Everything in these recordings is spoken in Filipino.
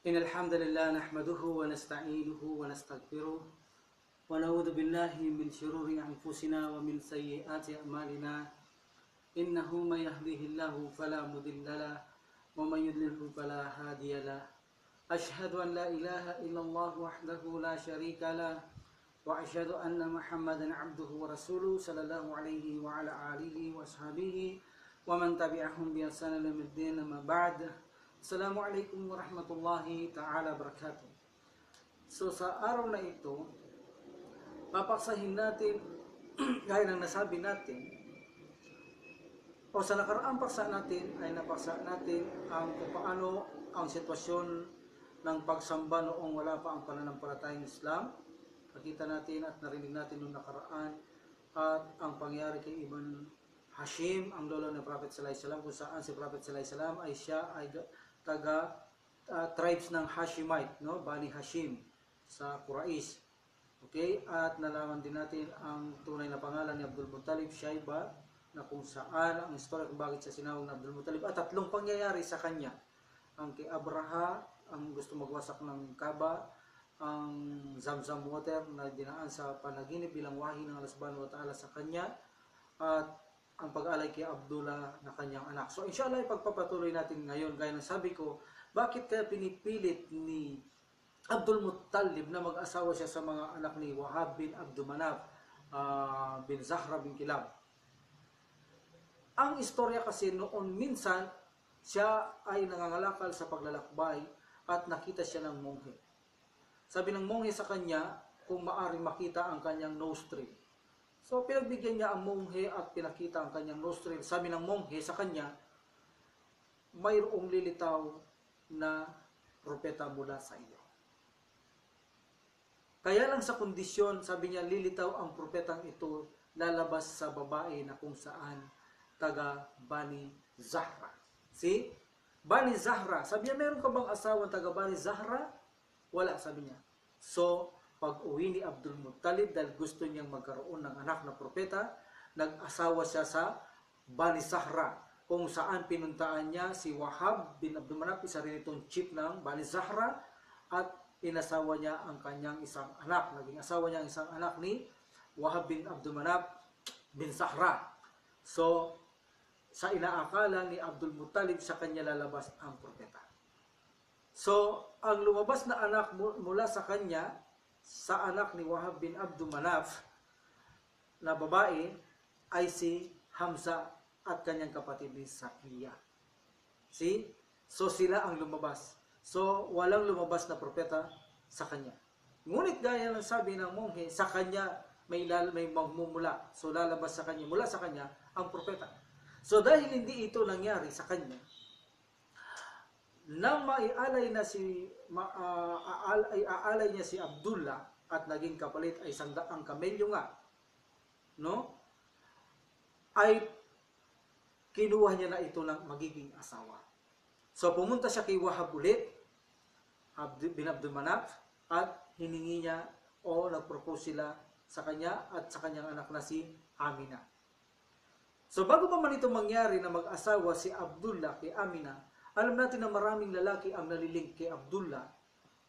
إن الحمد لله نحمده ونستعينه ونستغفره ونعوذ بالله من شرور أنفسنا ومن سيئات أعمالنا إنه من يهده الله فلا مضل له ومن يضلل فلا هادي له أشهد أن لا إله إلا الله وحده لا شريك له وأشهد أن محمدا عبده ورسوله صلى الله عليه وعلى آله وصحبه ومن تبعهم بإحسان إلى يوم الدين أما بعد. Assalamualaikum warahmatullahi ta'ala barakatuh. So sa araw na ito, papaksahin natin, gaya ng nasabi natin, o sa nakaraang paksa natin ay napaksa natin ang kung paano ang sitwasyon ng pagsamba noong wala pa ang pananampalatayang Islam. Nakita natin at narinig natin noong nakaraan at ang pangyari kay Ibn Hashim, ang lolo ng Prophet sallallahu alaihi wasallam, kung saan si Prophet sallallahu alaihi wasallam ay siya ay taga tribes ng Hashimite, no? Bani Hashim sa Quraysh. Okay? At nalaman din natin ang tunay na pangalan ni Abdul Muttalib, Shayba, na kung saan ang istorya kung bakit siya sinawag na Abdul Muttalib, at tatlong pangyayari sa kanya. Ang kay Abraha, ang gusto magwasak ng Kaaba, ang Zamzam water na dinaan sa panaginip bilang wahi ng Allah Subhanahu wa Ta'ala sa kanya, at ang pag-alay kay Abdullah na kanyang anak. So inshallah ipagpapatuloy natin ngayon. Gaya ng sabi ko, bakit kaya pinipilit ni Abdul Muttalib na mag-asawa siya sa mga anak ni Wahab bin Abdul Manaf bin Zahra bin Kilab? Ang istorya kasi noon minsan siya ay nangangalakal sa paglalakbay at nakita siya ng monghe. Sabi ng monghe sa kanya kung maaari makita ang kanyang nostril. So, pinagbigyan niya ang monghe at pinakita ang kanyang nostril. Sabi ng monghe sa kanya, mayroong lilitaw na propeta mula sa iyo. Kaya lang sa kondisyon, sabi niya, lilitaw ang propetang ito lalabas sa babae na kung saan taga Bani Zahra. See? Bani Zahra. Sabi niya, meron ka bang asawang taga Bani Zahra? Wala, sabi niya. So, pag-uwi ni Abdul Muttalib dahil gusto niyang magkaroon ng anak na propeta, nag-asawa siya sa Bani Zahra, kung saan pinuntaan niya si Wahab bin Abdul Manaf, isa rin itong chief ng Bani Zahra, at inasawa niya ang kanyang isang anak. Naging asawa niya ang isang anak ni Wahab bin Abdul Manaf bin Zahra. So, sa inaakala ni Abdul Muttalib, sa kanya lalabas ang propeta. So, ang lumabas na anak mula sa kanya, sa anak ni Wahab bin Abdul Manaf na babae ay si Hamza at kanyang kapatid ni Safiya. See? So sila ang lumabas. So walang lumabas na propeta sa kanya. Ngunit gaya ng sabi ng monghe, sa kanya may magmumula. So lalabas sa kanya, mula sa kanya ang propeta. So dahil hindi ito nangyari sa kanya, nang maialay na aalay niya si Abdullah at naging kapalit ay 100 kamelyo nga, no? Ay kinuha niya na ito ng magiging asawa. So pumunta siya kay Wahab ulit, bin Abdul Manaf, at hiningi niya o nagpropose sila sa kanya at sa kanyang anak na si Amina. So bago pa man ito mangyari na mag-asawa si Abdullah kay Amina, alam natin na maraming lalaki ang naliling kay Abdullah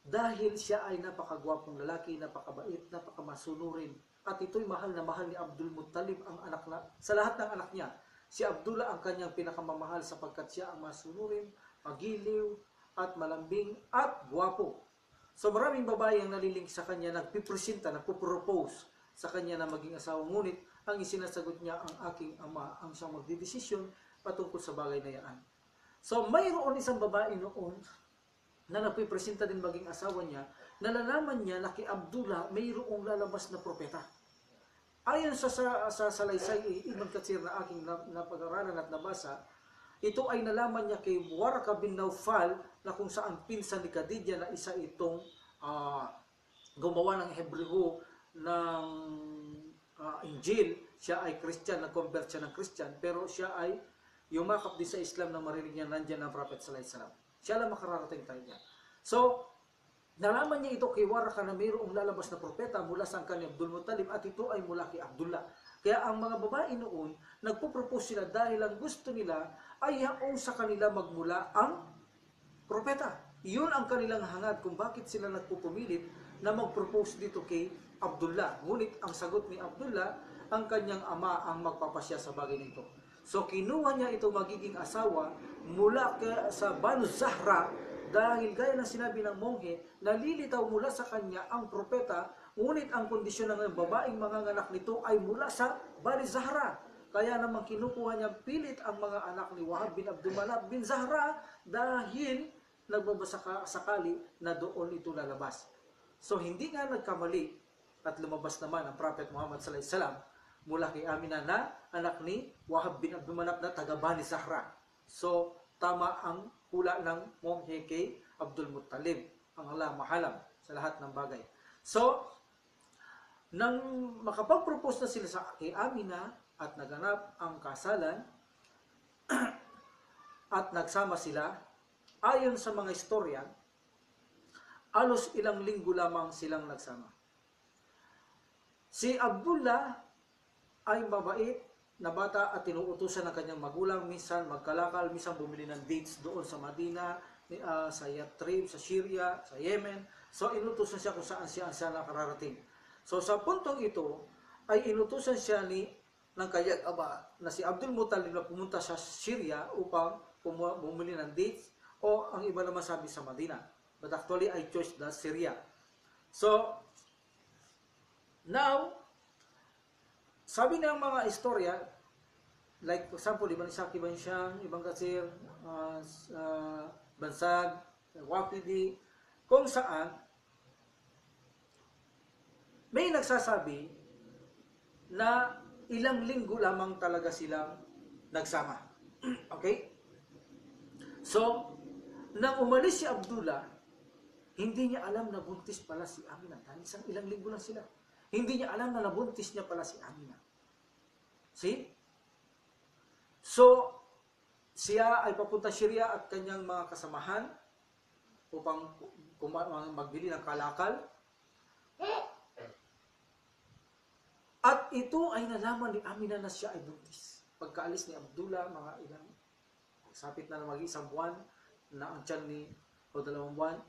dahil siya ay napakagwapong lalaki, napakabait, napakamasunurin. At ito'y mahal na mahal ni Abdul Muttalib ang anak na, sa lahat ng anak niya. Si Abdullah ang kanyang pinakamamahal sapagkat siya ang masunurin, magiliw, at malambing, at gwapo. So maraming babae ang naliling sa kanya, nagpipresenta, nagpupropose sa kanya na maging asawa. Ngunit ang isinasagot niya, ang aking ama ang siyang magdidesisyon patungkol sa bagay na yan. So, mayroon isang babae noon na nagpipresenta din maging asawa niya, nalalaman niya na kay Abdullah mayroong lalabas na propeta. Ayon sa salaysay Ibn Katsir na aking napag-aralan at nabasa, ito ay nalaman niya kay Waraka bin Naufal na kung saan pinsan ni Khadija na isa itong gumawa ng Hebreo ng Injil. Siya ay Christian, nag-convert siya ng Christian, pero siya ay yumakap din sa Islam na marinig niya nandyan ang Prophet sallallahu alaihi wasallam. Siya lang makararating tayo niya. So, nalaman niya ito kay Waraka na mayroong lalabas na propeta mula sa kanya Abdul Muttalib at ito ay mula kay Abdullah. Kaya ang mga babae noon, nagpo-propose sila dahil ang gusto nila ay yaong sa kanila magmula ang propeta. Yun ang kanilang hangad kung bakit sila nagpupumilit na mag-propose dito kay Abdullah. Ngunit ang sagot ni Abdullah, ang kanyang ama ang magpapasya sa bagay nito. So kinuha niya ito magiging asawa mula sa Banu Zahra dahil gaya ng sinabi ng monghe, nalilitaw mula sa kanya ang propeta, ngunit ang kondisyon ng babaeng manganganak nito ay mula sa Bani Zahra. Kaya naman kinukuha niya pilit ang mga anak ni Wahab bin Abdul Manaf bin Zahra dahil nagbabasakali na doon ito lalabas. So hindi nga nagkamali at lumabas naman ang Prophet Muhammad sallallahu alaihi wasallam mula kay Aminah na anak ni Wahab bin Abdul Manaf na taga Bani Zahra. So tama ang hula ng monghe kay Abdul Muttalib. Ang Allah mahalam sa lahat ng bagay. So nang makapag-propose na sila kay Aminah at naganap ang kasalan at nagsama sila, ayon sa mga istorya, alos ilang linggo lamang silang nagsama. Si Abdullah ay mabait na bata at tinuutusan ng kanyang magulang, minsan magkalakal, minsan bumili ng dates doon sa Madina, sa Yathrib, sa Syria, sa Yemen. So inutusan siya kung saan siya nakararating. So sa puntong ito ay inutusan siya ng kanyang ama na si Abdul Muttalib na pumunta sa Syria upang bumili ng dates, o ang iba naman sabi sa Madina. But actually I chose the Syria. So now, sabi ng mga istorya, like for example, ibang Isaki Bansyang, ibang Kasir, Bansag, Waqidi, kung saan may nagsasabi na ilang linggo lamang talaga silang nagsama. Okay? So, nang umalis si Abdullah, hindi niya alam na buntis pala si Aminah. Dahil isang ilang linggo lang sila. Hindi niya alam na nabuntis niya pala si Aminah. See? So, siya ay papunta Syria at kanyang mga kasamahan upang magbili ng kalakal. At ito ay nalaman ni Aminah na siya ay buntis. Pagkaalis ni Abdullah, mga ilang, sapit na mag-isang buwan, na ang tiyan ni, o 2 buwan,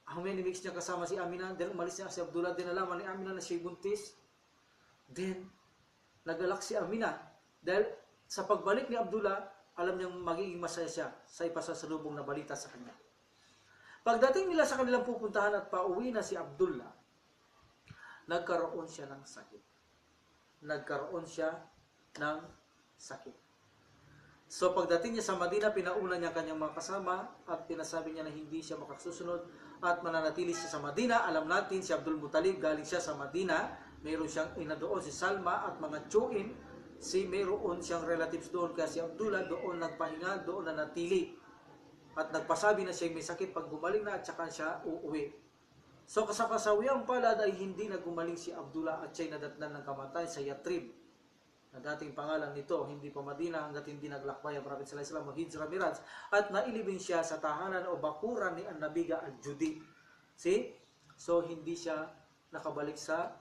ang mix niya kasama si Aminah, then umalis niya si Abdullah, then nalaman ni Aminah na siya buntis. Then, nagalak si Aminah. Dahil sa pagbalik ni Abdullah, alam niyang magiging masaya siya sa ipasasalubong na balita sa kanya. Pagdating nila sa kanilang pupuntahan at pauwi na si Abdullah, nagkaroon siya ng sakit. Nagkaroon siya ng sakit. So pagdating niya sa Madina, pinauna niya kanyang mga kasama at pinasabi niya na hindi siya makasusunod at mananatili siya sa Madina. Alam natin si Abdul Muttalib, galing siya sa Madina. Mayroon siyang ina doon, si Salma at mga tsuin. Mayroon siyang relatives doon, kaya si Abdullah doon nagpahinga, doon nanatili. At nagpasabi na siya may sakit pag gumaling na at saka siya uuwi. So kasakasawiyang palad ay hindi nagumaling si Abdullah at siya'y nadatnan ng kamatay sa Yathrib. Na dating pangalan nito, hindi pa Madina hanggat hindi naglakbay ang Prophet sallallahu alaihi wasallam Hijra Miraj, at nailibing siya sa tahanan o bakuran ni An-Nabiga al-Judi. See? So hindi siya nakabalik sa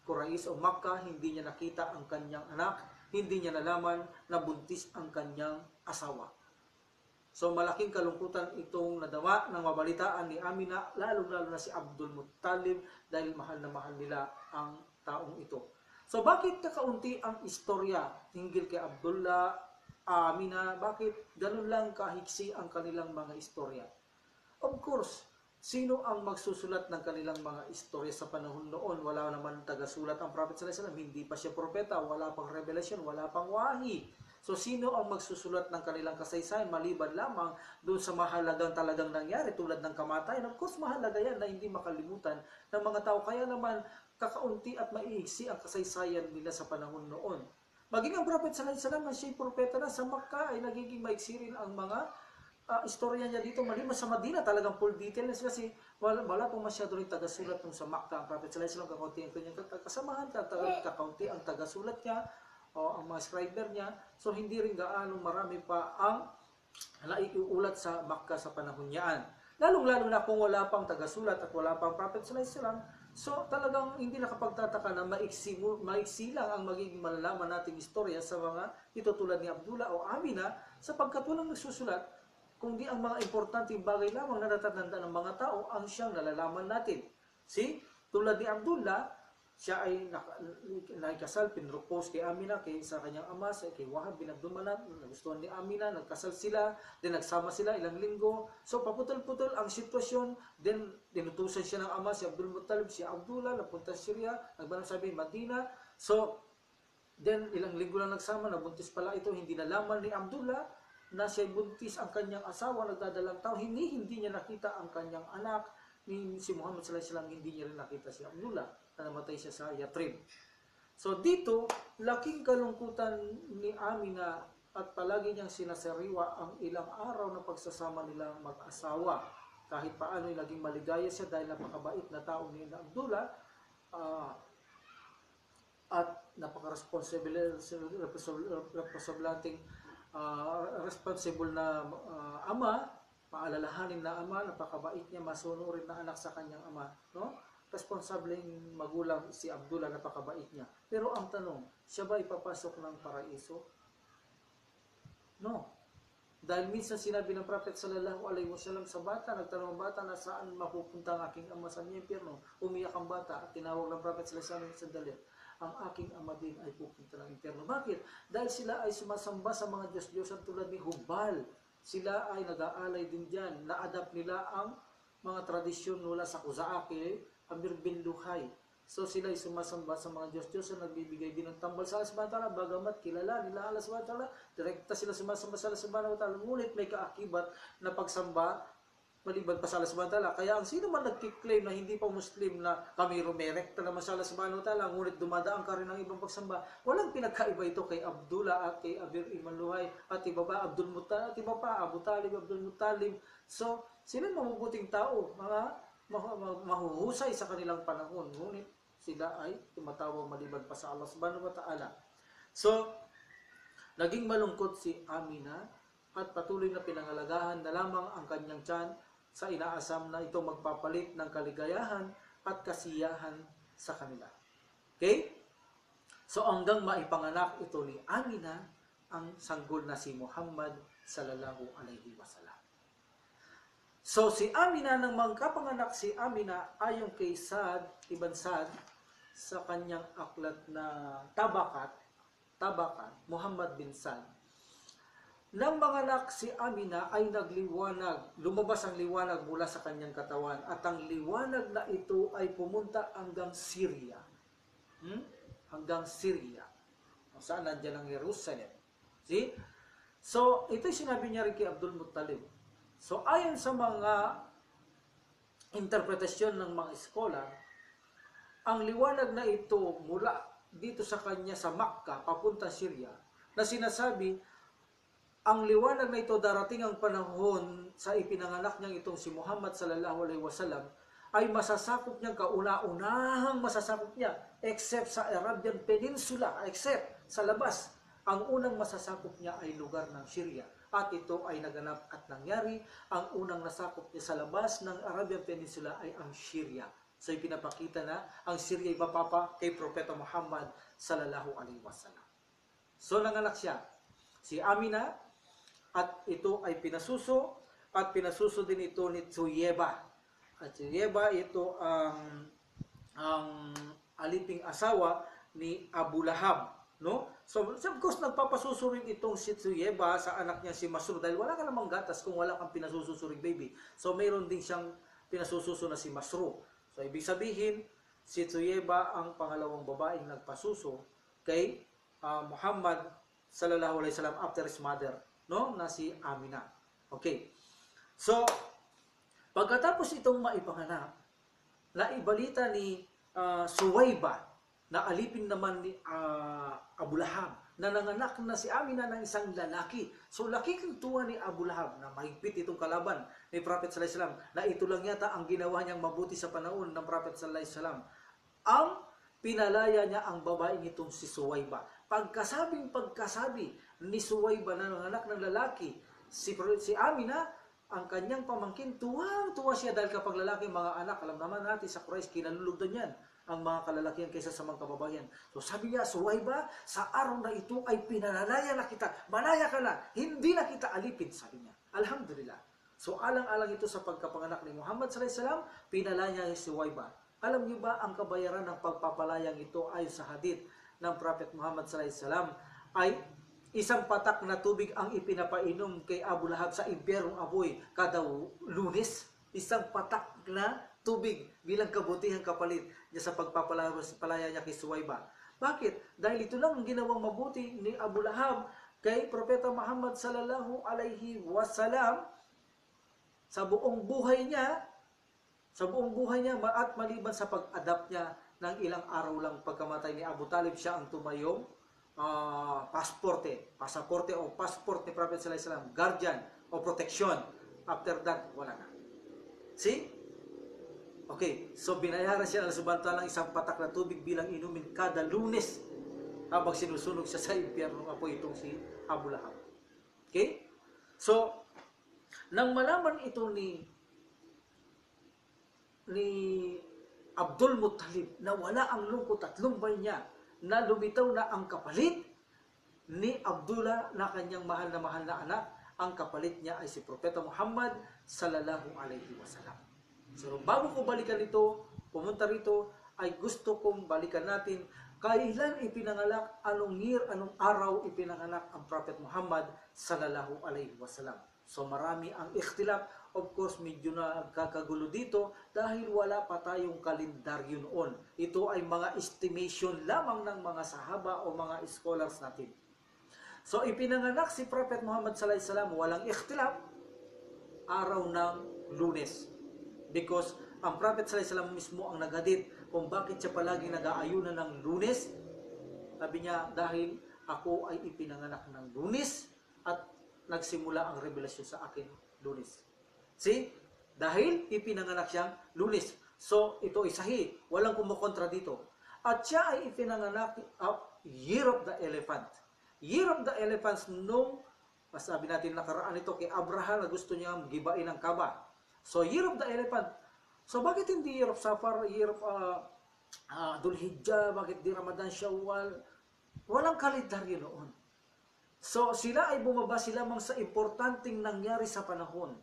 Quraysh o Makkah, hindi niya nakita ang kanyang anak, hindi niya nalaman na buntis ang kanyang asawa. So malaking kalungkutan itong nadawa ng mabalitaan ni Aminah, lalong-lalo na si Abdul Muttalib, dahil mahal na mahal nila ang taong ito. So bakit kakaunti ang istorya hinggil kay Abdullah, Aminah? Bakit ganun lang kahiksi ang kanilang mga istorya? Of course, sino ang magsusulat ng kanilang mga istorya sa panahon noon? Wala naman tagasulat ang Prophet sallallahu alaihi wasallam, hindi pa siya propeta, wala pang revelasyon, wala pang wahi. So sino ang magsusulat ng kanilang kasaysayan maliban lamang doon sa mahalagang talagang nangyari tulad ng kamatayan? Of course, mahalaga yan na hindi makalimutan ng mga tao. Kaya naman kakaunti at maiiksi ang kasaysayan nila sa panahon noon. Maging ang Prophet sallallahu alaihi wasallam na siya'y propeta na sa Makkah ay nagiging maiksi rin ang mga istorya niya dito. Maliban sa Madina, talagang full details kasi wala pong masyado rin tagasulat nung sa Makkah. Ang Prophet sallallahu alaihi wasallam kakaunti ang kanyang kasamahan, kakaunti ang tagasulat niya o ang mga scriber niya. So hindi rin gaano marami pa ang naiuulat sa Makkah sa panahon niyaan. Lalong-lalo na kung wala pang tagasulat at wala pang Prophet sallallahu alaihi wasallam. So talagang hindi nakapagtataka na maiksi lang ang magiging malalaman nating istorya sa mga ito tulad ni Abdullah o Aminah, sapagkat walang nagsusulat. kundi ang mga importanteng bagay lamang na natatandaan ng mga tao ang siyang nalalaman natin. See? Tulad ni Abdullah, siya ay nakikasal, pinropose kay Amina, sa kanyang ama, kay Wahab bin Abdul Manaf, nagustuhan ni Amina, nagkasal sila, then nagsama sila ilang linggo. So paputol-putol ang sitwasyon, then dinutusan siya ng ama, si Abdul Muttalib, si Abdullah, napunta sa Syria, nagbanang sabi, Madina. So, then ilang linggo lang nagsama, nabuntis pala ito, hindi nalaman ni Abdullah na siya buntis ang kanyang asawa, nagdadalang taon, hindi niya nakita ang kanyang anak, ni si Muhammad sallallahu alaihi wasallam, hindi niya rin nakita si Abdullah na namatay siya sa Yathrib. So dito, laking kalungkutan ni Amina at palagi niyang sinasariwa ang ilang araw na pagsasama nilang mag-asawa. Kahit paano ay naging maligaya siya dahil napakabait na tao ni Abdullah at responsible na ama, paalalahanin na ama, napakabait niya, masunurin na anak sa kanyang ama, no? Responsableng magulang si Abdullah, napakabait niya. Pero ang tanong, siya ba ipapasok ng paraiso? No. Dahil minsan sinabi ng Prophet sallallahu alaihi wasallam sa bata, nagtanong ang bata na saan mapupunta ang aking ama sa impyerno. Umiyak ang bata at tinawag ng Prophet sallallahu alaihi wasallam, sandali, ang aking ama din ay pupunta ng impyerno. Bakit? Dahil sila ay sumasamba sa mga Diyos-Diyosan tulad ni Hubal. Sila ay nag-aalay din dyan. Na-adapt nila ang mga tradisyon mula sa Kuzaaki, Amir bin Luhay. So sila ay sumasamba sa mga Diyos-Diyosan, nagbibigay din ng tambal sa Allah subhanahu wa ta'ala, bagamat kilala nila Allah subhanahu wa ta'ala, direkta sila sumasamba sa Allah subhanahu wa ta'ala, ngunit may kaakibat na pagsamba maliban pa sa Allah subhanahu wa ta'ala. Kaya ang sino man nagkiklaim na hindi pa Muslim na kami rumerekta naman sa Allah subhanahu wa ta'ala, ngunit dumadaan ka rin ng ibang pagsamba, walang pinagkaiba ito kay Abdullah at kay Amir ibn Luhay at iba pa Abdul Muttalib at iba pa Abu Talib, Abdul Muttalib. So sila mabubuting tao, mga mahuhusay sa kanilang panahon, ngunit sila ay tumatawag maliban pa sa Allah subhanahu wa ta'ala. So naging malungkot si Amina at patuloy na pinangalagahan na lamang ang kanyang tiyan sa inaasam na ito magpapalit ng kaligayahan at kasiyahan sa kanila. Okay? So hanggang maipanganak ito ni Amina ang sanggol na si Muhammad sallallahu alaihi wasallam. So si Amina, nang magkapanganak si Amina ayon kay Sa'd ibn Sa'd sa kanyang aklat na Tabakat, Muhammad bin Sa'd, nang manganak si Amina ay nagliwanag, lumabas ang liwanag mula sa kanyang katawan at ang liwanag na ito ay pumunta hanggang Syria. Hanggang Syria. Saan nandiyan ang Jerusalem. See? So, ito'y sinabi niya rin kay Abdul Muttalib. So, ayon sa mga interpretasyon ng mga scholar, ang liwanag na ito mula dito sa kanya sa Makkah, papunta Syria, na sinasabi, ang liwanag na ito darating ang panahon sa ipinanganak niyang itong si Muhammad sallallahu alaihi wasallam ay masasakop niyang kauna-unahang masasakop niya except sa Arabian Peninsula, except sa labas. Ang unang masasakop niya ay lugar ng Syria at ito ay naganap at nangyari. Ang unang nasakop niya sa labas ng Arabian Peninsula ay ang Syria. So ipinapakita na ang Syria ay mapapa kay Propeta Muhammad sallallahu alaihi wasallam. So nanganak siya, si Amina, at ito ay pinasuso, at pinasuso din ito ni Tsuyeba. At Tsuyeba ito ang aliping asawa ni Abu Lahab, no? So of course nagpapasuso rin itong si Tsuyeba sa anak niya si Masrur dahil wala ka namang gatas kung wala kang pinasususuring baby. So mayroon din siyang pinasususo na si Masrur. So ibig sabihin si Tsuyeba ang pangalawang babaeng nagpasuso kay Muhammad sallallahu alaihi wasallam after his mother, no, na si Amina. Okay. So, pagkatapos itong maipanganak, naibalita ni Suwayba na alipin naman ni Abu Lahab na nanganak na si Amina ng isang lalaki. So, laking tuwa ni Abu Lahab na mahigpit itong kalaban ni Prophet sallallahu alaihi wasallam na ito lang yata ang ginawa niyang mabuti sa panahon ng Prophet sallallahu alaihi wasallam. Ang pinalaya niya ang babaeng itong si Suwayba. Pagkasabi ni Suwayba na nanganak ng lalaki, si Amina, ang kanyang pamangkin, tuwang-tuwa siya dahil kapag lalaki mga anak, alam naman natin sa Quraysh, kinalulugdan yan ang mga kalalakihan kaysa sa mga kababayan. So sabi niya, Suwayba, sa araw na ito ay pinalaya na kita, malaya ka na, hindi na kita alipin, sabi niya. Alhamdulillah. So alang-alang ito sa pagkapanganak ni Muhammad sallallahu alaihi wasallam, pinalaya niya si Suwayba. Alam niyo ba ang kabayaran ng pagpapalayang ito ayon sa hadith ng Prophet Muhammad sallallahu alaihi wasallam ay isang patak na tubig ang ipinapainom kay Abu Lahab sa impyernong apoy kada Lunes. Isang patak na tubig bilang kabutihang kapalit niya sa pagpapalaya niya kay Suwayba. Bakit? Dahil ito lang ang ginawang mabuti ni Abu Lahab kay Propeta Muhammad sallallahu alaihi wasallam sa buong buhay niya, at maliban sa pag-adapt niya ng ilang araw lang pagkamatay ni Abu Talib, siya ang tumayong pasaporte o passport ni Prophet sallallahu alaihi wasallam, guardian o protection. After that, wala na. See? Okay, so binayaran siya ng samantalang isang patak na tubig bilang inumin kada Lunes habang sinusunog siya sa impyerno apoy itong si Abu Lahab. Okay? So, nang malaman ito ni Abdul Muttalib na wala ang lungkot at lumbay niya, na lumitaw na ang kapalit ni Abdullah na kanyang mahal na anak, ang kapalit niya ay si Propeta Muhammad sallallahu alaihi wasallam. So, bago ko balikan ito, pumunta rito, ay gusto kong balikan natin kailan ipinanganak, anong year, anong araw ipinanganak ang Prophet Muhammad sallallahu alaihi wasallam. So marami ang ikhtilaf. Of course, medyo nagkakagulo dito dahil wala pa tayong kalendaryo noon. Ito ay mga estimation lamang ng mga sahaba o mga scholars natin. So ipinanganak si Prophet Muhammad sallallahu alaihi wasallam, walang ikhtilaf, araw ng Lunes. Because ang Prophet sallallahu alaihi wasallam mismo ang nagadit kung bakit siya palagi nag-aayunan ng Lunes. Sabi niya, dahil ako ay ipinanganak ng Lunes at nagsimula ang revelasyon sa akin Lunes. See? Dahil ipinanganak siyang Lunes. So, ito ay sahih. Walang kumukontra dito. At siya ay ipinanganak Year of the Elephant. Year of the Elephants nung, masabi natin nakaraan ito kay Abraham na gusto niya gibain ang Kaaba. So, Year of the Elephant. So, bakit hindi Year of Safar, Year of Dhul Hijjah, bakit di Ramadan, Shawwal? Walang kalendaryo noon. So, sila ay bumabase lamang sa importanteng nangyari sa panahon.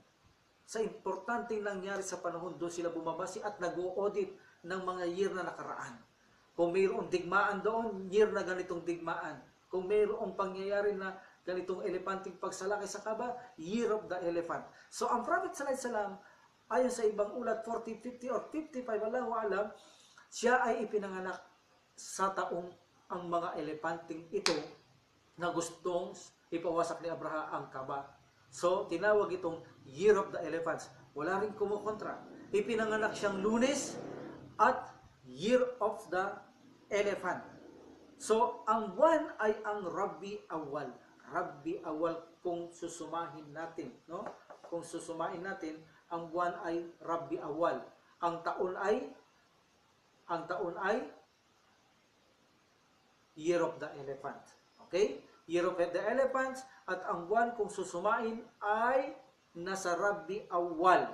Sa importanteng nangyari sa panahon, doon sila bumabase at nag-audit ng mga year na nakaraan. Kung mayroong digmaan doon, year na ganitong digmaan. Kung mayroong pangyayari na ganitong elepanting pagsalakay sa Kaaba, Year of the Elephant. So, ang Prophet sallallahu alaihi wasallam, ayon sa ibang ulat, 40, 50, or 55, Allahu alam, siya ay ipinanganak sa taong ang mga elepanting ito na gustong ipawasak ni Abraham ang Kaaba. So, tinawag itong Year of the Elephants. Wala rin kumukontra. Ipinanganak siyang Lunes at Year of the Elephant. So, ang buwan ay ang Rabi Awal. Rabi Awal kung susumahin natin, no? Kung susumahin natin, ang buwan ay Rabi Awal. Ang taon ay Year of the Elephant. Okay? Year of the Elephants, at ang buwan kung susumain ay nasa Rabi Awal.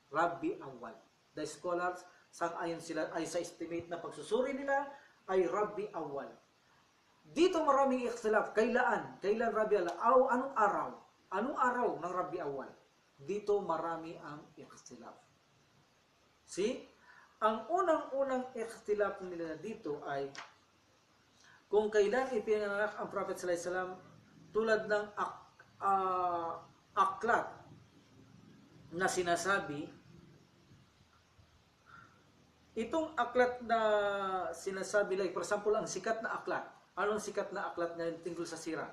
Rabi Awal. The scholars, sang-ayon sila ay sa estimate na pagsusuri nila ay Rabi Awal. Dito maraming ikhtilaf. Kailan Rabi Awal? Anong araw? Anong araw ng Rabi Awal? Dito marami ang ikhtilaf. See? Ang unang-unang ikhtilaf nila dito ay kung kailan ipinanganak ang Prophet sallallahu alaihi wasallam, tulad ng aklat na sinasabi. Itong aklat na sinasabi, like for example, ang sikat na aklat. Anong sikat na aklat na tungkol sa sira?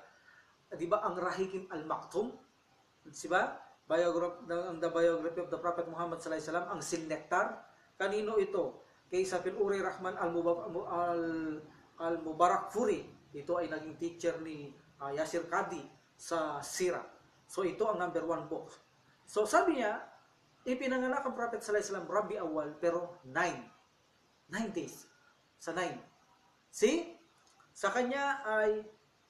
Di ba ang Rahikim al-Maktum? Di ba? The biography of the Prophet Muhammad sallallahu alaihi wasallam, ang Sin-Nektar. Kanino ito? Kay Safil Uri Rahman al-Mubarak Furi. Ito ay naging teacher ni Yasir Qadi sa Sira. So ito ang number 1 book. So sabi niya, ipinanganak ang Prophet sallallahu alaihi wasallam Rabi Awal, pero 9 days. Sa 9. See? Sa kanya ay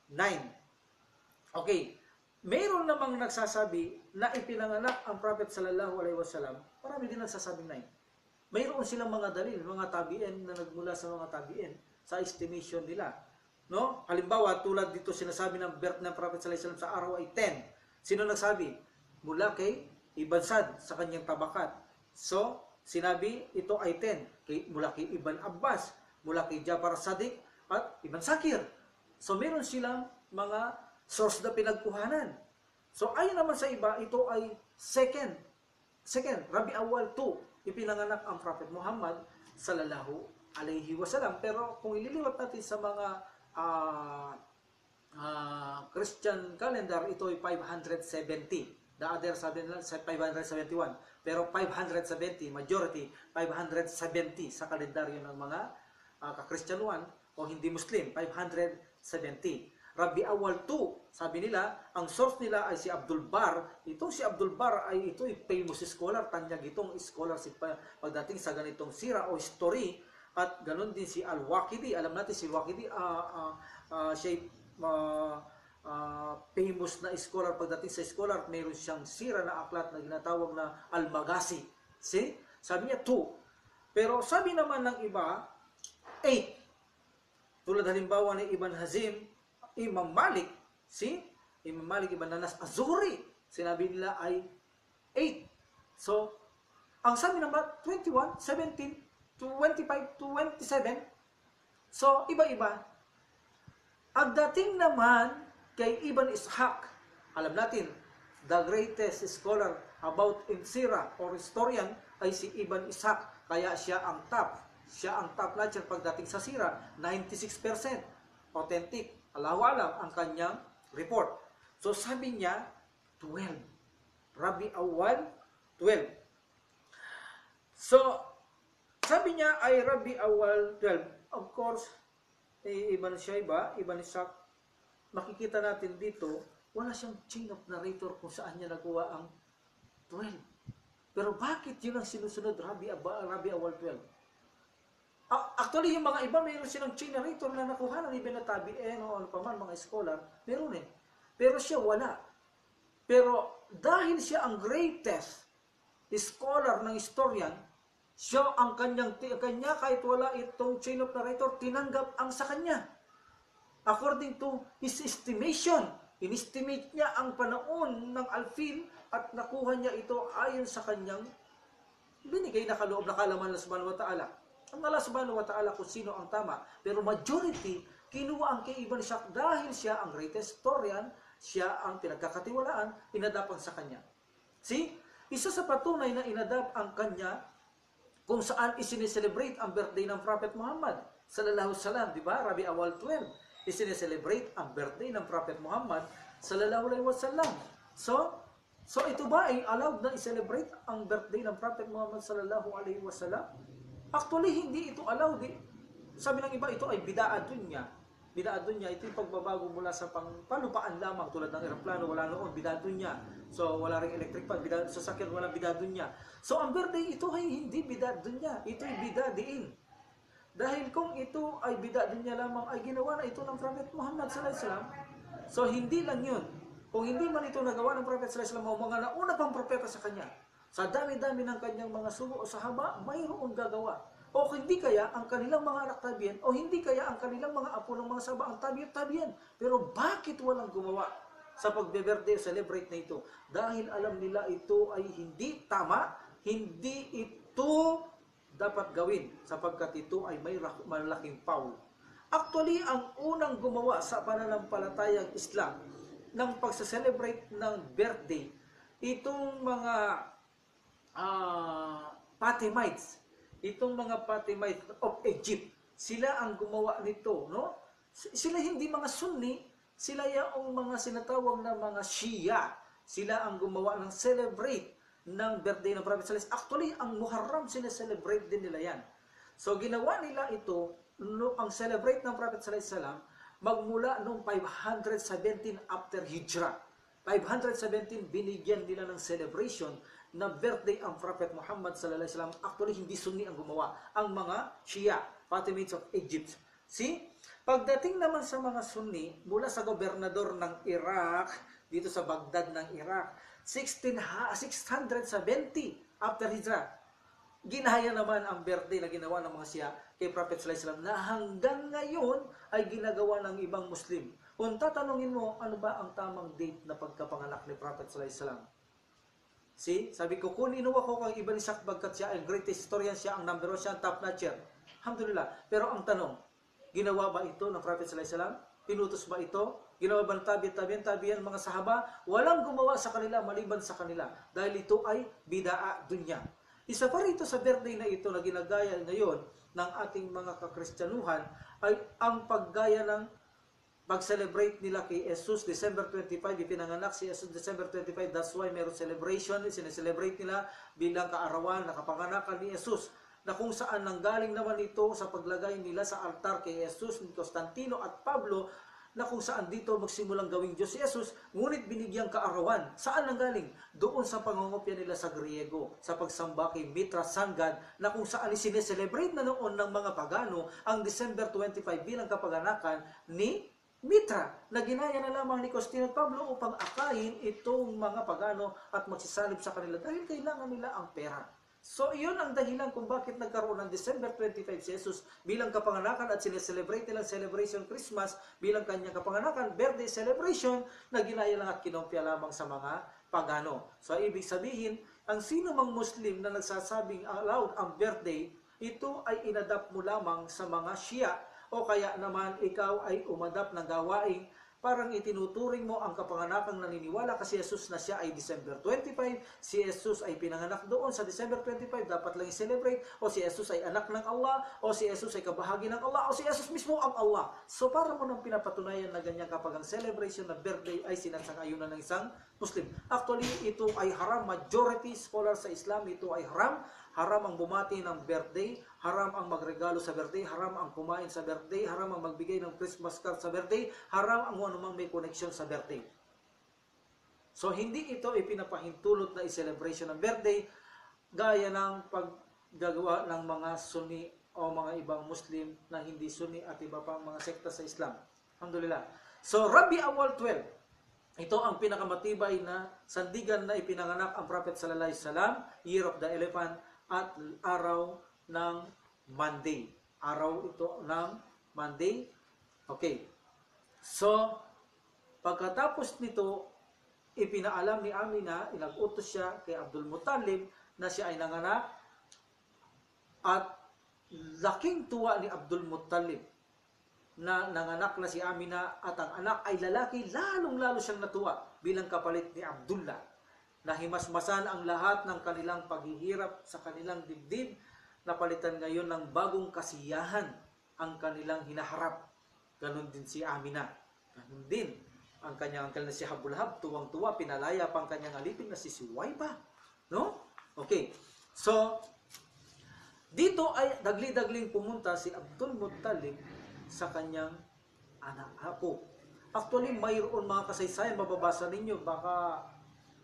9. Okay. Mayroon namang nagsasabi na ipinanganak ang Prophet sallallahu alaihi wasallam, marami din nagsasabing 9. Mayroon silang mga dalil, mga tabiin na nagmula sa mga tabiin sa estimation nila. No? Halimbawa, tulad dito sinasabi ng birth ng Prophet sallallahu alaihi wasallam sa araw ay 10. Sino nagsabi? mula kay Ibn Sad sa kanyang tabakat. So, sinabi ito ay 10 mula kay Ibn Abbas, mula kay Jafar Sadiq at Ibn Sakir. So, meron silang mga source na pinagkuhanan. So, ayon naman sa iba, ito ay second, Rabi Awal 2, ipinanganak ang Prophet Muhammad sallallahu alaihi wasallam. Pero kung ililiwat natin sa mga Christian calendar, ito ay 570. The other sabi nila 571. Pero 570, majority, 570 sa kalendaryo ng mga ka-Christianuan o hindi Muslim, 570. Rabi Awal 2, sabi nila, ang source nila ay si Abdul Bar. Itong si Abdul Bar ay ito'y famous scholar, tanyag itong scholar pagdating sa ganitong sira o story. At ganoon din si Al-Waqidi. Alam natin si Al-Waqidi, siya famous na scholar. Pagdating sa scholar, mayroon siyang sira na aklat na ginatawag na Al-Maghazi. See? Sabi niya 2. Pero sabi naman ng iba, 8. Tulad halimbawa ni Ibn Hazim, Imam Malik, Imam Malik Ibn Anas Az-Zuhri, sinabi nila ay 8. So, ang sabi naman 21, 17, 25 to 27. So, iba-iba. Ang dating naman kay Ibn Ishaq, alam natin, the greatest scholar about sira or historian ay si Ibn Ishaq. Kaya siya ang top. Siya ang top lahat pagdating sa sira. 96% authentic. Allahu alam ang kanyang report. So sabi niya, 12. Rabi Awal, 12. So, sabi niya ay Rabi Awal 12. Of course, Ibn Shayba, Ibn Ishaq, makikita natin dito, wala siyang chain of narrator kung saan niya nagawa ang 12. Pero bakit yun ang sinusunod, Rabi Awal 12? Actually, yung mga iba, mayroon silang chain narrator na nakuha ng Ibn Tabi'in o ano pa man, mga scholar, meron eh. Pero siya wala. Pero dahil siya ang greatest scholar ng historian, siya ang kanya kahit wala itong chain of narrator, tinanggap ang sa kanya. According to his estimation, inestimate niya ang panahon ng Alfil at nakuha niya ito ayon sa kanyang binigay na kaloob na kalaman ng Subhanahu wa Ta'ala. Ang Allah Subhanahu wa Ta'ala kung sino ang tama. Pero majority, kinuha ang kay Ibn Ishaq dahil siya ang greatest historian, siya ang pinagkakatiwalaan, inadapan sa kanya. See? Isa sa patunay na inadap ang kanya kung saan isineselebrate ang birthday ng Prophet Muhammad sallallahu alaihi wasallam, di ba? Rabi Awal 12. Isineselebrate ang birthday ng Prophet Muhammad sallallahu alaihi wasallam. So ito ba ay allowed na i-celebrate ang birthday ng Prophet Muhammad sallallahu alaihi wasallam? Actually, hindi ito allowed. Sabi ng iba, ito ay bid'ah dunya. Bid'ah dunya, ito yung pagbabago mula sa palupaan lamang tulad ng eroplano, wala noon, bid'ah dunya. So, wala ring electric pan, sasakyan, wala bid'ah dunya. So, ang birthday, ito ay hindi bid'ah dunya. Ito ay bid'ah diin. Dahil kung ito ay bid'ah dunya lamang, ay ginawa na ito ng Prophet Muhammad sallallahu alaihi wasallam. So, hindi lang yun. Kung hindi man ito nagawa ng Prophet sallallahu alaihi wasallam, o mga nauna pang propeta sa kanya, sa dami-dami ng kanyang mga sugo o sahaba, mayroong gagawa. O hindi kaya ang kanilang mga anak tabiyan, o hindi kaya ang kanilang mga apo ng mga sahaba ang tabiyan. Pero bakit walang gumawa sa pagbe-birthday celebrate na ito? Dahil alam nila ito ay hindi tama, hindi ito dapat gawin sapagkat ito ay may malaking foul. Actually, ang unang gumawa sa pananampalatayang Islam ng pagsa-celebrate ng birthday, itong mga Fatimites, itong mga Fatimites of Egypt, sila ang gumawa nito, no? Sila hindi mga Sunni, sila yung mga sinatawag na mga Shia. Sila ang gumawa ng celebrate ng birthday ng Prophet sallallahu alaihi wasallam. Actually, ang Muharram sila-celebrate din nila yan. So, ginawa nila ito, ang celebrate ng Prophet sallallahu alaihi wasallam, magmula noong 517 after Hijrah. 517, binigyan nila ng celebration na birthday ang Prophet Muhammad sallallahu alaihi wasallam. Actually, hindi Sunni ang gumawa. Ang mga Shia, Fatimids of Egypt. See? Pagdating naman sa mga Sunni, mula sa gobernador ng Iraq, dito sa Baghdad ng Iraq, 670 after Hijrah, ginahaya naman ang birthday na ginawa ng mga Shia kay Prophet sallallahu alaihi wasallam na hanggang ngayon ay ginagawa ng ibang Muslim. Kung tatanungin mo, ano ba ang tamang date na pagkapanganak ni Prophet sallallahu alaihi wasallam? See? Sabi ko, kung inuwa ko kang Ibn Ishaq bagkat siya ang greatest historian, siya ang number 1, siya ang top notcher. Alhamdulillah. Pero ang tanong, ginawa ba ito ng Prophet sallallahu alaihi wasallam? Pinutos ba ito? Ginawa ba ng tabi'an mga sahaba? Walang gumawa sa kanila maliban sa kanila. Dahil ito ay bidaa dunya. Isa pa rito sa birthday na ito na ginagaya ngayon ng ating mga kakristyanuhan ay ang paggaya ng pag-celebrate nila kay Jesus, December 25, ipinanganak si Jesus December 25, that's why meron celebration, sineselebrate nila bilang kaarawan na kapanganakan ni Jesus, na kung saan nanggaling naman ito sa paglagay nila sa altar kay Jesus ni Constantino at Pablo, na kung saan dito magsimulang gawing Diyos si Jesus, ngunit binigyang kaarawan. Saan nanggaling? Doon sa pangungopia nila sa Griego, sa pagsamba kay Mitra Sangad, na kung saan sineselebrate na noon ng mga pagano ang December 25 bilang kapanganakan ni Mitra, na ginaya na lamang ni Constantino at Pablo upang akayin itong mga pagano at magsisalib sa kanila dahil kailangan nila ang pera. So, iyon ang dahilan kung bakit nagkaroon ng December 25 si Jesus bilang kapanganakan at sineselebrate nilang celebration Christmas bilang kanyang kapanganakan, birthday celebration, na ginaya lang at kinompya lamang sa mga pagano. So, ibig sabihin, ang sino mang Muslim na nagsasabing aloud ang birthday, ito ay inadapt mo lamang sa mga Shia, o kaya naman ikaw ay umadap ng gawaing parang itinuturing mo ang kapanganakang naniniwala kasi Jesus na siya ay December 25, si Jesus ay pinanganak doon sa December 25, dapat lang i-celebrate, o si Jesus ay anak ng Allah, o si Jesus ay kabahagi ng Allah, o si Jesus mismo ang Allah. So para mo nang pinapatunayan na ganyan kapag ang celebration ng birthday ay sinasang-ayunan ng isang Muslim. Actually, ito ay haram. Majority scholars sa Islam, ito ay haram. Haram ang bumati ng birthday, haram ang magregalo sa birthday, haram ang kumain sa birthday, haram ang magbigay ng Christmas card sa birthday, haram ang anumang may connection sa birthday. So, hindi ito ipinapahintulot na i-celebration ng birthday gaya ng paggagawa ng mga Sunni o mga ibang Muslim na hindi Sunni at iba pang mga sekta sa Islam. Alhamdulillah. So, Rabi Awal 12. Ito ang pinakamatibay na sandigan na ipinanganak ang Prophet sallallahu alaihi wasallam, Year of the Elephant, at araw ng Monday. Araw ito ng Monday. Okay. So, pagkatapos nito, ipinaalam ni Amina, inag-utos siya kay Abdul Muttalib na siya ay nanganak, at laking tuwa ni Abdul Muttalib na nanganak na si Amina at ang anak ay lalaki, lalong-lalo siyang natuwa bilang kapalit ni Abdullah. Nahimasmasan ang lahat ng kanilang paghihirap sa kanilang dibdib, napalitan ngayon ng bagong kasiyahan ang kanilang hinaharap. Ganon din si Amina. Ganon din ang kanyang angkal na si Habulhab, tuwang-tuwa, pinalaya pang kanyang alipin na si Suwayba. No? Okay. So, dito ay dagli-dagling pumunta si Abdul Muttalib sa kanyang anak apo. Actually, mayroon mga kasaysayan, mababasa ninyo, baka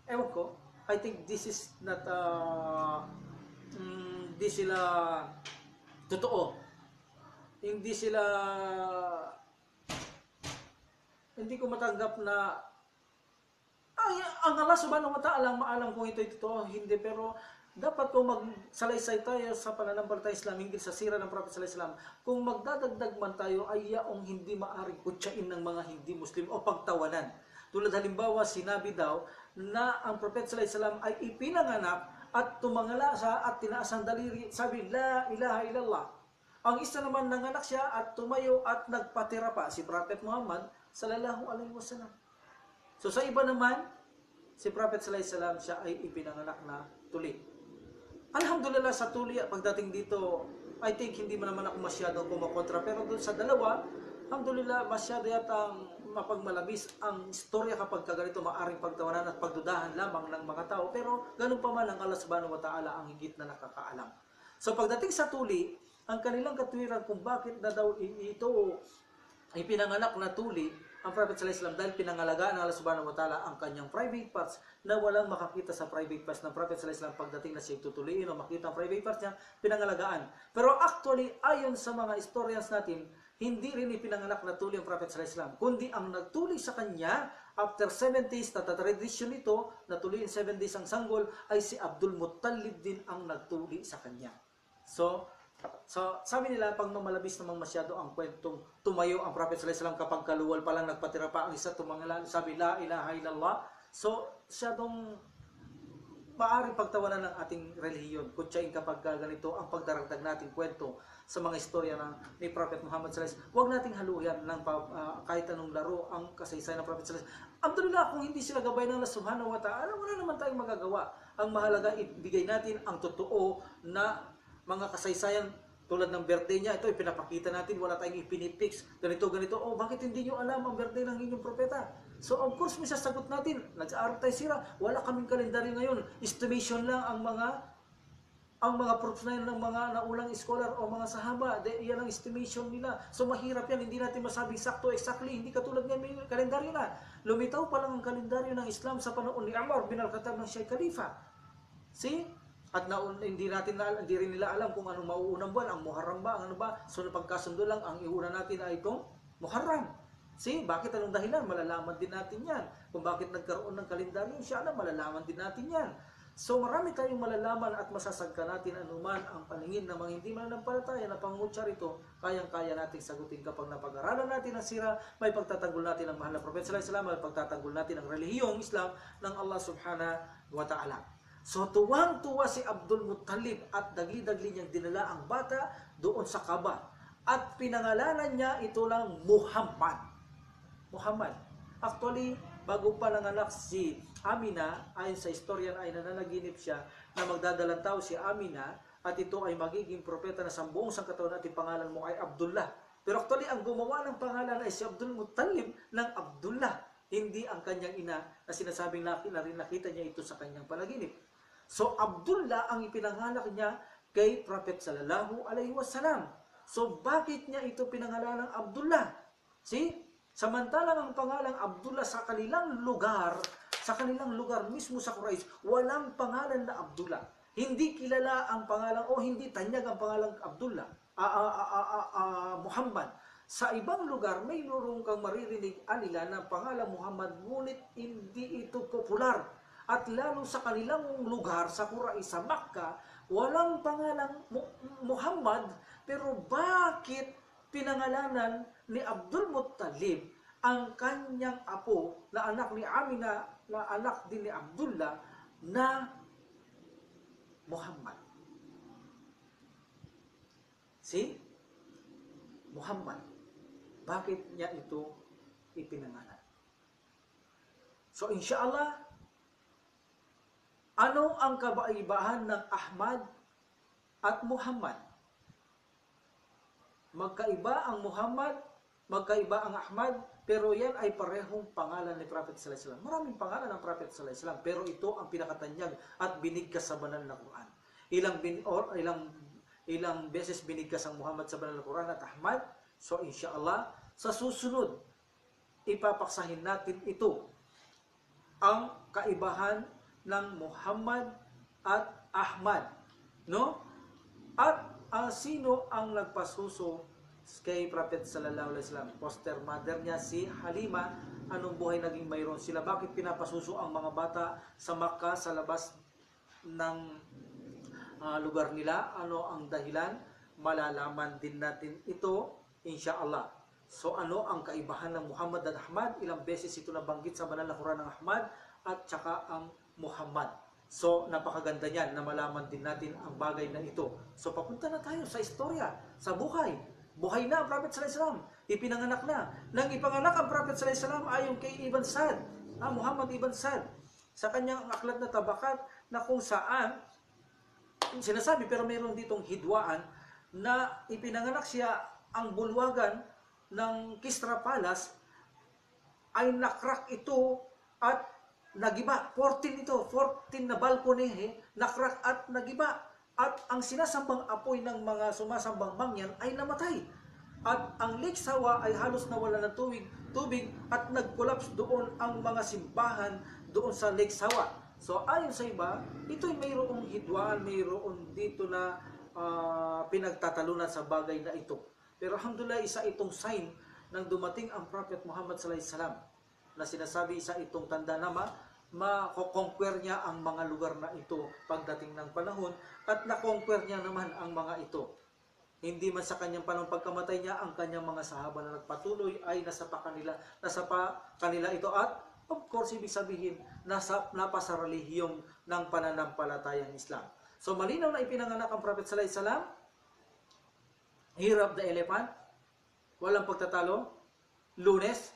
ewan ko, I think this is not, hindi sila totoo. Hindi ko matanggap na, ang Allah subhanahu wa ta'ala, maalam kung ito'y totoo, hindi, pero dapat kung magsalaysay tayo sa pananampalataya Islam, hinggil sa sira ng Prophet sallallahu alaihi wasallam, kung magdadagdag man tayo, ay yaong hindi maaring kutsain ng mga hindi Muslim o pagtawanan. Tulad halimbawa, sinabi daw na ang Prophet sallallahu alaihi wasallam ay ipinanganak at tumangala sa at tinaas ang daliri, sabi, La ilaha illallah. Ang isa naman nanganak siya at tumayo at nagpatira pa, si Prophet Muhammad sallallahu alaihi wasallam. So sa iba naman, si Prophet sallallahu alaihi wasallam siya ay ipinanganak na tuli. Alhamdulillah sa tuli, pagdating dito, I think hindi mo naman ako masyadong kumakontra, pero doon sa dalawa, alhamdulillah, masyado yatang mapagmalabis ang istorya kapag kaganito, maaring pagtawanan at pagdudahan lamang ng mga tao, pero ganun pa man ang Allah subhanahu wa ta'ala ang higit na nakakaalam. So pagdating sa tuli, ang kanilang katuwiran kung bakit na daw ito ay pinanganak na tuli, ang Prophet sallallahu alaihi wasallam, dahil pinangalagaan ng Allah subhanahu wa ta'ala ang kanyang private parts na walang makakita sa private parts ng Prophet sallallahu alaihi wasallam pagdating na siya tutuliin o makita ang private parts niya, pinangalagaan. Pero actually, ayon sa mga historians natin, hindi rin ipinanganak na tuli ang Prophet sallallahu alaihi wasallam, kundi ang nagtuli sa kanya after 7 days, tradisyon nito, natuli in 7 days ang sanggol, ay si Abdul Muttalib din ang nagtuli sa kanya. So sabi nila, pag mamalabis namang masyado ang kwentong tumayo ang Prophet sallallahu alaihi wasallam kapag kaluwal pa lang nagpatira pa, ang isa tumangala, sabi la ilaha illallah. So masyadong maaari pagtawanan ng ating relihiyon. Kutsain kapag ganito ang pagdaragdag natin kwento sa mga istorya ni Prophet Muhammad sallallahu alaihi wasallam. Huwag nating haluyan ng kahit anong laro ang kasaysayan ng Prophet sallallahu alaihi wasallam. Alhamdulillah, kung hindi sila gabay ng Allah subhanahu wa ta'ala, wala naman tayong magagawa. Ang mahalaga, ibigay natin ang totoo na mga kasaysayan. Tulad ng birthday niya, ito ipinapakita natin, wala tayong ipinipix, ganito. Oh, bakit hindi nyo alam ang birthday ng inyong propeta? So, of course, may sasagot natin. Nag-aaral tayo sira, wala kaming kalendaryo ngayon. Estimation lang ang mga proofs na yun ng mga naulang scholar o mga sahaba. Yan ang estimation nila. So, mahirap yan. Hindi natin masabing sakto, exactly. Hindi katulad ng may kalendaryo na. Lumitaw pa lang ang kalendaryo ng Islam sa panahon ni Umar bin Al-Khattab ng Sheikh Khalifa. See? At hindi rin nila alam kung anong mauunang buwan, ang Muharram ba, ano ba. So napagkasundo lang, ang iuna natin ay itong Muharram. See, bakit anong dahilan? Malalaman din natin yan. Kung bakit nagkaroon ng kalendaryo, inshallah, malalaman din natin yan. So marami tayong malalaman at masasagka natin anuman ang paningin ng mga hindi mananampalataya na pangungutya rito, kayang-kaya nating sagutin kapag napag-aralan natin ang sira, may pagtatanggol natin ang mahal na Prophet sallallahu alaihi wasallam, may pagtatanggol natin ang relihiyong Islam ng Allah subhanahu wa ta'ala. So tuwang-tuwa si Abdul Muttalib at dagli-dagli niyang dinala ang bata doon sa Kaaba. At pinangalanan niya ito lang Muhammad. Muhammad. Actually, bago pa nanganak si Amina, ayon sa historian ay nananaginip siya na magdadalang tao si Amina at ito ay magiging propeta na sa buong sangkatauhan at yung pangalan mo ay Abdullah. Pero actually, ang gumawa ng pangalan ay si Abdul Muttalib ng Abdullah. Hindi ang kanyang ina na sinasabing nakita niya ito sa kanyang panaginip. So, Abdullah ang ipinanganak niya kay Prophet sallallahu alaihi wasallam. So, bakit niya ito pinangalan ng Abdullah? See? Samantalang ang pangalang Abdullah sa kanilang lugar mismo sa Quraysh, walang pangalan na Abdullah. Hindi kilala ang pangalan o hindi tanyag ang pangalang Abdullah, Muhammad. Sa ibang lugar, mayroon kang maririnig nila na pangalang Muhammad, ngunit hindi ito popular. At lalo sa kanilang lugar, sa Quraysh, sa Makkah, walang pangalang Muhammad, pero bakit pinangalanan ni Abdul Muttalib ang kanyang apo na anak ni Amina, na anak din ni Abdullah, na Muhammad? See? Muhammad. Bakit niya ito ipinangalan? So, inshallah, ano ang kabaibahan ng Ahmad at Muhammad? Magkaiba ang Muhammad, magkaiba ang Ahmad, pero yan ay parehong pangalan ni Prophet sallallahu alaihi wasallam. Maraming pangalan ng Prophet sallallahu alaihi wasallam, pero ito ang pinakatanyag at binigkas sa banal na Quran. Ilang beses binigkas ang Muhammad sa banal na Quran at Ahmad. So inshallah, sa susunod, ipapaksahin natin ito, ang kaibahan ng Muhammad at Ahmad, no? At sino ang nagpasuso kay Prophet sallallahu alaihi wasallam? Foster mother niya si Halima. Anong buhay naging mayroon sila? Bakit pinapasuso ang mga bata sa Makkah, sa labas ng lugar nila? Ano ang dahilan? Malalaman din natin ito, inshallah. So ano ang kaibahan ng Muhammad at Ahmad? Ilang beses ito nabanggit sa banal na Quran ng Ahmad at saka ang Muhammad. So, napakaganda niyan na malaman din natin ang bagay na ito. So, papunta na tayo sa istorya, sa buhay. Buhay na ang Prophet sallallahu alaihi wasallam. Ipinanganak na. Nang ipanganak ang Prophet sallallahu alaihi wasallam ayon kay Ibn Sa'd, Muhammad Ibn Sa'd, sa kanyang aklat na Tabakat, na kung saan sinasabi, pero mayroon ditong hidwaan, na ipinanganak siya, ang bulwagan ng Kisra Palace ay nakrak ito at nagiba. 14 na balcony, nakrak at nagiba. At ang sinasambang apoy ng mga sumasambang mangyan ay namatay. At ang Lake Sawa ay halos nawala ng tubig at nag-collapse doon ang mga simbahan doon sa Lake Sawa. So ayon sa iba, ito'y mayroong hidwaan, mayroon dito na pinagtatalunan sa bagay na ito. Pero alhamdulillah, isa itong sign nang dumating ang Prophet Muhammad sallallahu alaihi wasallam, na sinasabi isa itong tanda na ma-conquer niya ang mga lugar na ito pagdating ng panahon, at na-conquer niya naman ang mga ito. Hindi man sa kanyang panahon pagkamatay niya, ang kanyang mga sahaba na nagpatuloy ay nasa pa kanila ito at Of course, ibig sabihin, napasa relihiyong ng pananampalatayang Islam. So, malinaw na ipinanganak ang Prophet sallallahu alaihi wasallam. Year of the Elephant, walang pagtatalo. Lunes,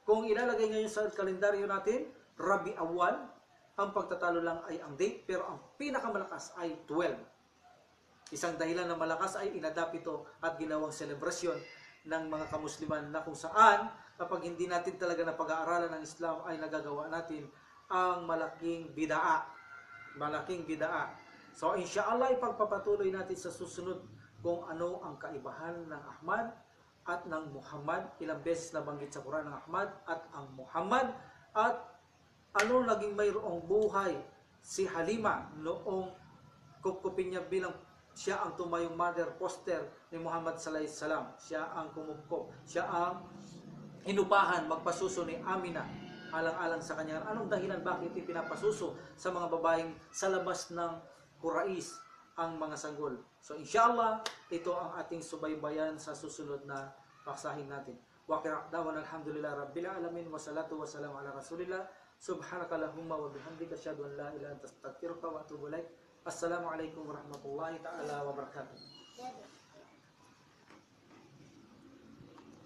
kung ilalagay ngayon sa kalendaryo natin, Rabi Awal, ang pagtatalo lang ay ang date, pero ang pinakamalakas ay 12. Isang dahilan na malakas ay inadapt ito at ginawang selebrasyon ng mga kamusliman na kung saan kapag hindi natin talaga na pag-aaralan ng Islam ay nagagawa natin ang malaking bidaa. Malaking bidaa. So inshallah ipagpapatuloy natin sa susunod kung ano ang kaibahan ng Ahmad at ng Muhammad. Ilang beses na banggit sa Quran ng Ahmad at ang Muhammad at ano naging mayroong buhay si Halima noong kukupin niya bilang siya ang tumayong mother poster ni Muhammad sallallahu alaihi wasallam. Siya ang kumupkop. Siya ang inupahan magpasuso ni Amina alang-alang sa kanya. Anong dahilan bakit ipinapasuso sa mga babaeng sa labas ng Quraish ang mga sanggol? So inshallah, ito ang ating subaybayan sa susunod na paksahin natin. Wa qira'dawan alhamdulillah rabbil alamin wa salatu wa salam ala rasulillah. Subhanakallahumma wa bihamdika asyhadu an la ilaha illa anta astaghfiruka wa atubu ilaik. Assalamualaikum warahmatullahi taala wabarakatuh.